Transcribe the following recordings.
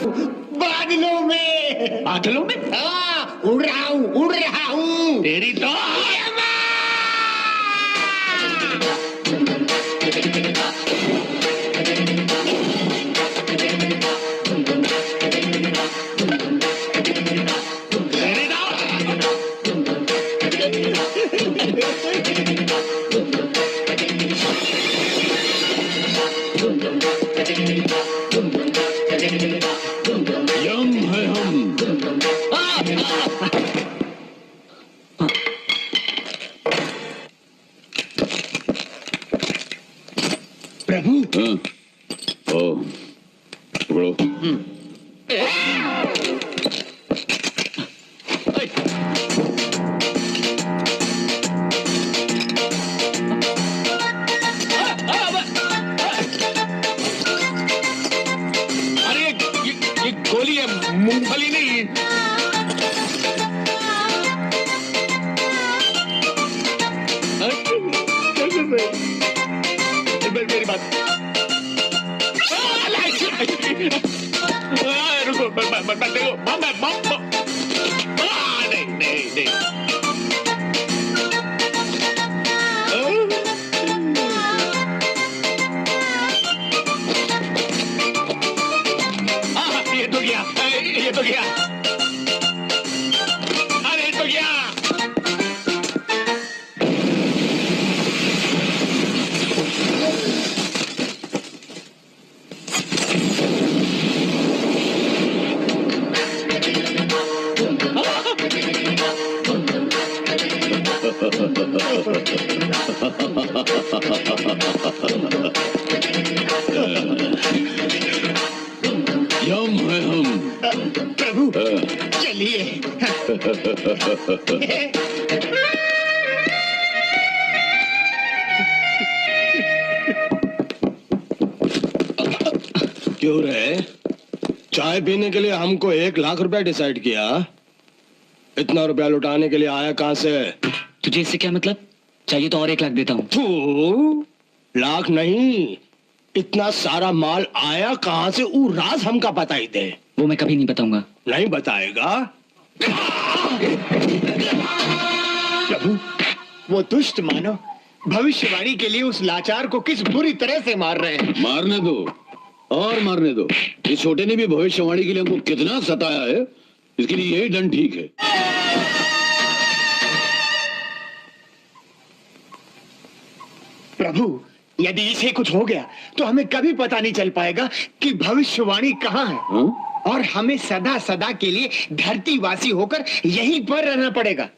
बादलों में। बादलों में? हाँ, उड़ रहा हूँ। तेरी तो यम है हम। प्रभु। हाँ। ओ, पकड़ो। अरे ये गोली है, मूंगफली नहीं। मेरी बात रुको, देखो, नहीं नहीं नहीं। ये तो गया, ये तो गया, अरे तो गया। यम है हम। प्रभु चलिए। क्यों रे? चाय पीने के लिए हमको 1 लाख रुपया डिसाइड किया। इतना रुपया लुटाने के लिए आया कहां से? तुझे इससे क्या मतलब? चाहिए तो और 1 लाख देता हूँ। तू लाख नहीं, इतना सारा माल आया कहां से? वो राज हमका पता ही दे। वो मैं कभी नहीं बताऊंगा। नहीं बताएगा? प्रभु, वो दुष्ट मानव भविष्यवाणी के लिए उस लाचार को किस बुरी तरह से मार रहे हैं। मारने दो और मारने दो। इस छोटे ने भी भविष्यवाणी के लिए हमको कितना सताया है, इसके लिए यही दंड ठीक है। प्रभु, यदि इसे कुछ हो गया तो हमें कभी पता नहीं चल पाएगा कि भविष्यवाणी कहाँ है। हाँ? और हमें सदा सदा के लिए धरतीवासी होकर यहीं पर रहना पड़ेगा।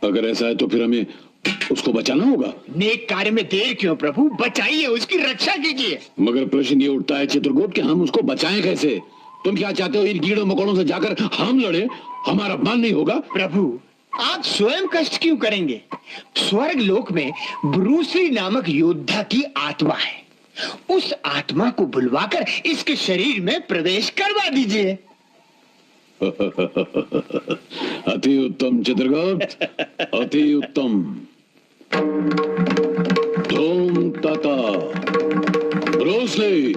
अगर ऐसा है तो फिर हमें उसको बचाना होगा। नेक कार्य में देर क्यों प्रभु? बचाइए, उसकी रक्षा कीजिए। मगर प्रश्न ये उठता है चित्रगुप्त कि हम उसको बचाएं कैसे? तुम क्या चाहते हो, इन कीड़ों मकोड़ों से जाकर हम लड़े? हमारा अपमान नहीं होगा? प्रभु, आप स्वयं कष्ट क्यों करेंगे? स्वर्ग लोक में ब्रूसली नामक योद्धा की आत्मा है। उस आत्मा को बुलवाकर इसके शरीर में प्रवेश करवा दीजिए। अति उत्तम चित्रगुप्त, अति उत्तम। धूम तथा ब्रूसली।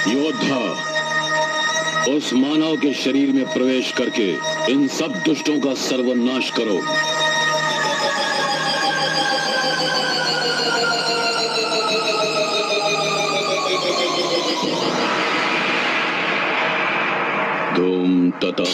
योद्धा, उस मानव के शरीर में प्रवेश करके इन सब दुष्टों का सर्वनाश करो। धूम तथा।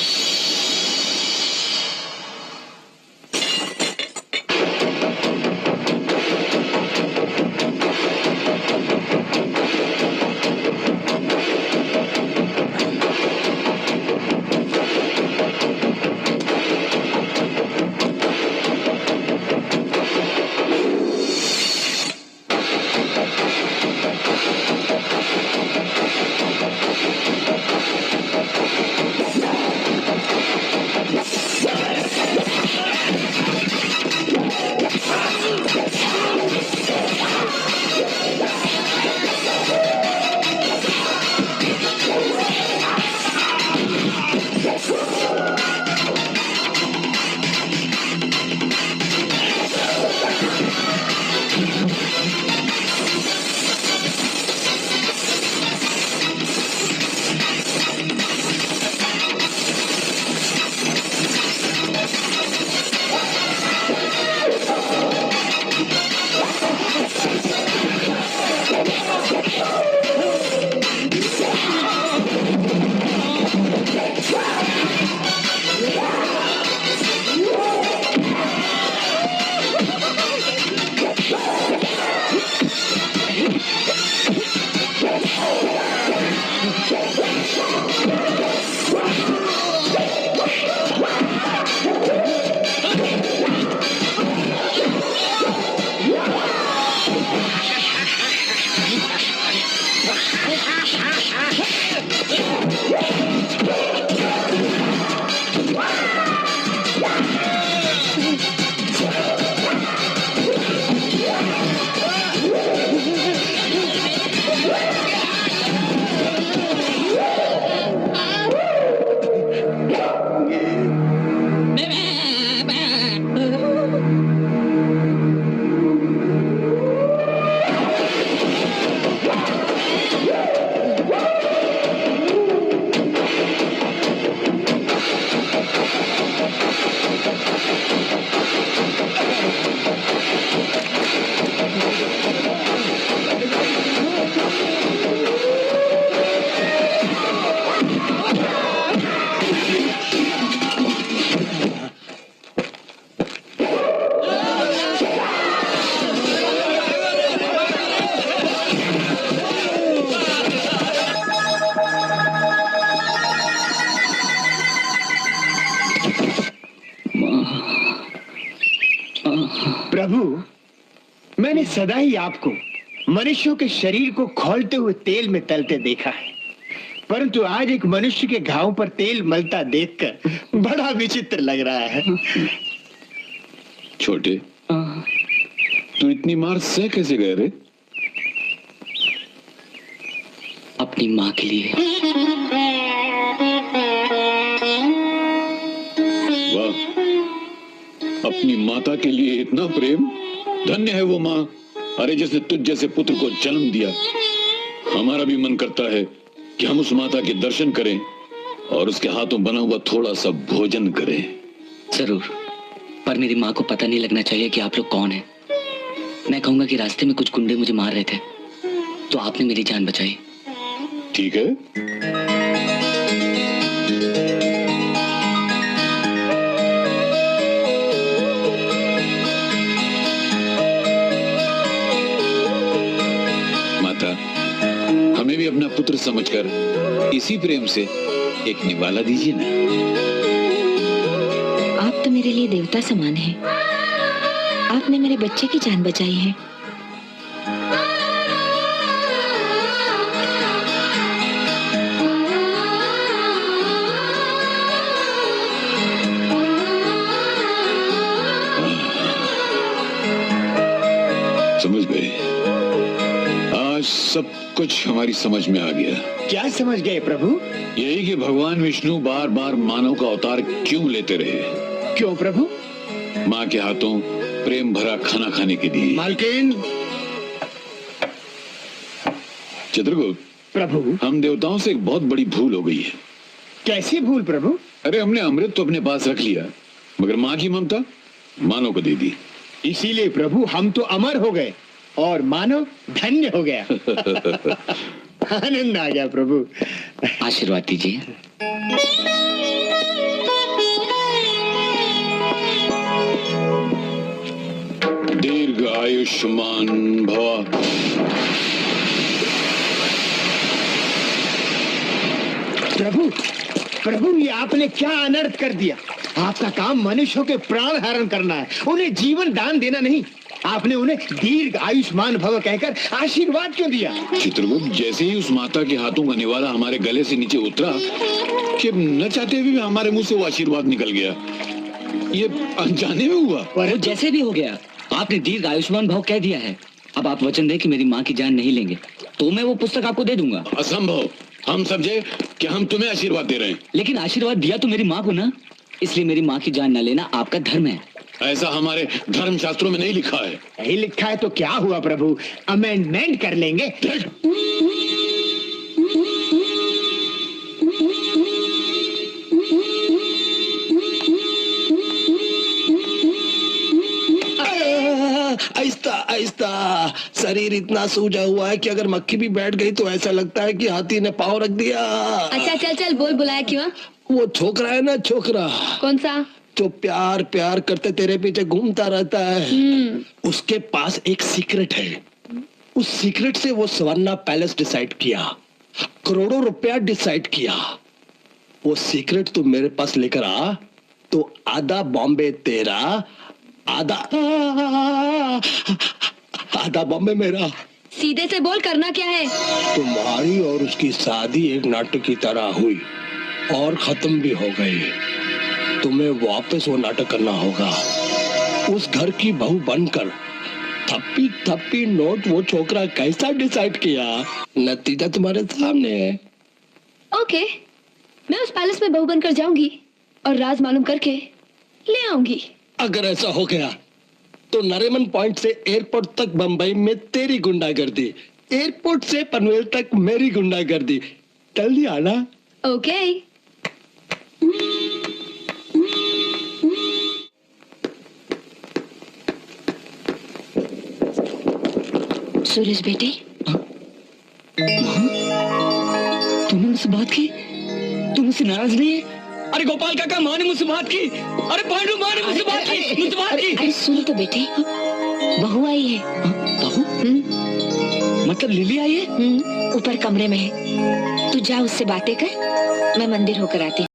प्रभु, मैंने सदा ही आपको मनुष्यों के शरीर को खौलते हुए तेल में तलते देखा है, परंतु आज एक मनुष्य के घाव पर तेल मलता देखकर बड़ा विचित्र लग रहा है। छोटे, तू इतनी मार सह कैसे गए रे? अपनी माँ के लिए। वाह, अपनी माता के लिए इतना प्रेम। धन्य है वो माँ, अरे जिसने तुझ जैसे पुत्र को जन्म दिया। हमारा भी मन करता है कि हम उस माता के दर्शन करें और उसके हाथों बना हुआ थोड़ा सा भोजन करें। जरूर, पर मेरी माँ को पता नहीं लगना चाहिए कि आप लोग कौन हैं। मैं कहूंगा कि रास्ते में कुछ गुंडे मुझे मार रहे थे, तो आपने मेरी जान बचाई। ठीक है, माता, हमें भी अपना पुत्र समझकर इसी प्रेम से एक निवाला दीजिए ना। आप तो मेरे लिए देवता समान हैं। आपने मेरे बच्चे की जान बचाई है। समझ गए, आज सब कुछ हमारी समझ में आ गया। क्या समझ गए प्रभु? यही कि भगवान विष्णु बार बार मानव का अवतार क्यों लेते रहे। क्यों प्रभु? माँ के हाथों प्रेम भरा खाना खाने के लिए। मालकिन, चित्रगुप्त, प्रभु, हम देवताओं से एक बहुत बड़ी भूल हो गई है। कैसी भूल प्रभु? अरे हमने अमृत तो अपने पास रख लिया, मगर माँ की ममता मानव को दे दी। इसीलिए प्रभु हम तो अमर हो गए और मानव धन्य हो गया। आनंद आ गया प्रभु। आशीर्वाद दीजिए। दीर्घ आयुष्मान भव। प्रभु, प्रभु, ये आपने क्या अनर्थ कर दिया। आपका काम मनुष्यों के प्राण हरण करना है, उन्हें जीवन दान देना नहीं। आपने उन्हें दीर्घ आयुष्मान भव कहकर आशीर्वाद क्यों दिया? चित्रगुप्त, जैसे ही उस माता के हाथों का निवाला हमारे गले से नीचे उतरा कि न चाहते हुए भी हमारे मुंह से वो आशीर्वाद निकल गया। ये अनजाने में हुआ। वो जैसे भी हो गया, आपने दीर्घ आयुष्मान भव कह दिया है। अब आप वचन दें कि मेरी माँ की जान नहीं लेंगे, तो मैं वो पुस्तक आपको दे दूंगा। असंभव। हम समझे कि हम तुम्हें आशीर्वाद दे रहे हैं। लेकिन आशीर्वाद दिया तो मेरी माँ को ना, इसलिए मेरी माँ की जान न लेना आपका धर्म है। ऐसा हमारे धर्म शास्त्रों में नहीं लिखा है। नहीं लिखा है तो क्या हुआ प्रभु, अमेंडमेंट कर लेंगे। आहिस्ता आहिस्ता। शरीर इतना सूजा हुआ है कि अगर मक्खी भी बैठ गई तो ऐसा लगता है कि हाथी ने पाँव रख दिया। अच्छा चल चल बोल, बुलाया क्यों? वो छोकरा है ना, छोकरा कौन सा? जो प्यार प्यार करते तेरे पीछे घूमता रहता है। उसके पास एक सीक्रेट है। उस सीक्रेट से वो स्वर्णा पैलेस डिसाइड किया, करोड़ों रुपया डिसाइड किया। वो सीक्रेट तू मेरे पास लेकर आ तो आधा बॉम्बे तेरा, आधा बॉम्बे मेरा। सीधे से बोल, करना क्या है? तुम्हारी और उसकी शादी एक नाटक की तरह हुई और खत्म भी हो गई। तुम्हें वापस वो नाटक करना होगा। उस घर की बहू बनकर थप्पी थप्पी नोट वो छोकरा कैसा डिसाइड किया, नतीजा तुम्हारे सामने है। ओके, मैं उस पैलेस में बहू बनकर जाऊंगी और राज मालूम करके ले आऊंगी। अगर ऐसा हो गया तो नरीमन पॉइंट से एयरपोर्ट तक बंबई में तेरी गुंडागर्दी, एयरपोर्ट से पनवेल तक मेरी गुंडागर्दी। जल्दी आना। ओके। सूरज बेटे, तुमने मुझसे बात की? तुम मुझसे नाराज नहीं है? अरे गोपाल काका, माँ ने मुझसे बात की। अरे पांडु, माँ ने मुझसे बात की, मुझसे बात की। अरे सुन तो बेटे, बहू आई है। बहू? मतलब लिली आई है? ऊपर कमरे में है। तू जा उससे बातें कर, मैं मंदिर होकर आती हूँ।